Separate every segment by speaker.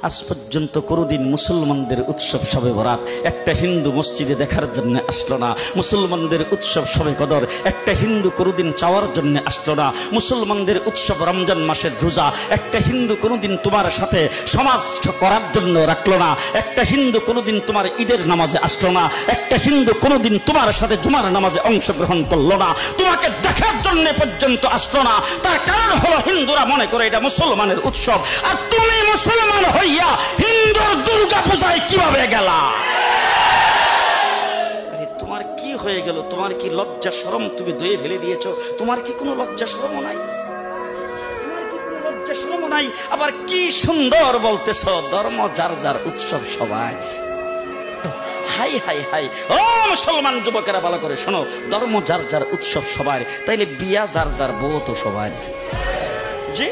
Speaker 1: আজ পর্যন্ত কোনোদিন মুসলমানদের উৎসব শবে বরাত একটা হিন্দু মসজিদে দেখার জন্য আসলো না। মুসলমানদের উৎসব শবে কদর একটা হিন্দু কোনোদিন চাওয়ার জন্য আসলো না। মুসলমানদের উৎসব রমজান মাসের রোজা একটা হিন্দু কোনোদিন তোমার সাথে সমাজ করার জন্য রাখলো না। একটা হিন্দু কোনোদিন তোমার ঈদের নামাজে আসলো না। একটা হিন্দু কোনোদিন তোমার সাথে জুমার নামাজে অংশগ্রহণ করলো না, তোমাকে দেখার জন্য পর্যন্ত আসলো না। তার কারণ হলো হিন্দুরা মনে করে এটা মুসলমানের উৎসব, আর তুমি মুসলমান হইয়া হিন্দুর দুর্গা পূজায় কিভাবে গেলা? তোমার কি হয়ে গেল? তোমার কি লজ্জা শরম তুমি ধুয়ে ফেলে দিয়েছো? তোমার কি কোনো লজ্জা শরম নাই? নাই। আবার কি সুন্দর বলতেছ, ধর্ম যার যার উৎসব সবাই। হাই হাই হাই, ও মুসলমান যুবকেরা ভালো করে শোনো, ধর্ম যার যার উৎসব সবার, তাইলে বিয়া যার যার বউ তো সবার। জি,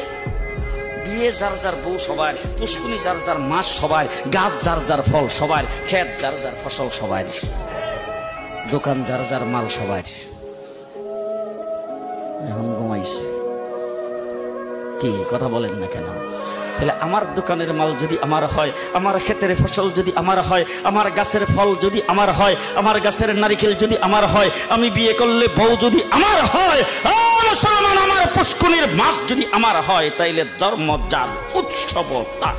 Speaker 1: বিয়ে যার যার বউ সবার, পুষ্কুনি যার যার মাস সবার, গাছ যার যার ফল সবার, ক্ষেত যার যার ফসল সবার, দোকান যার যার মাল সবার। এখন ঘুমাইছে কি কথা বলেন না কেন? তাহলে আমার দোকানের মাল যদি আমার হয়, আমার ক্ষেতের ফসল যদি আমার হয়, আমার গাছের ফল যদি আমার হয়, আমার গাছের নারিকেল যদি আমার হয়, আমি বিয়ে করলে বউ যদি আমার হয়, মুসলমান আমার পুষ্কুনির মাছ যদি আমার হয়, তাইলে ধর্ম যার উৎসব তার।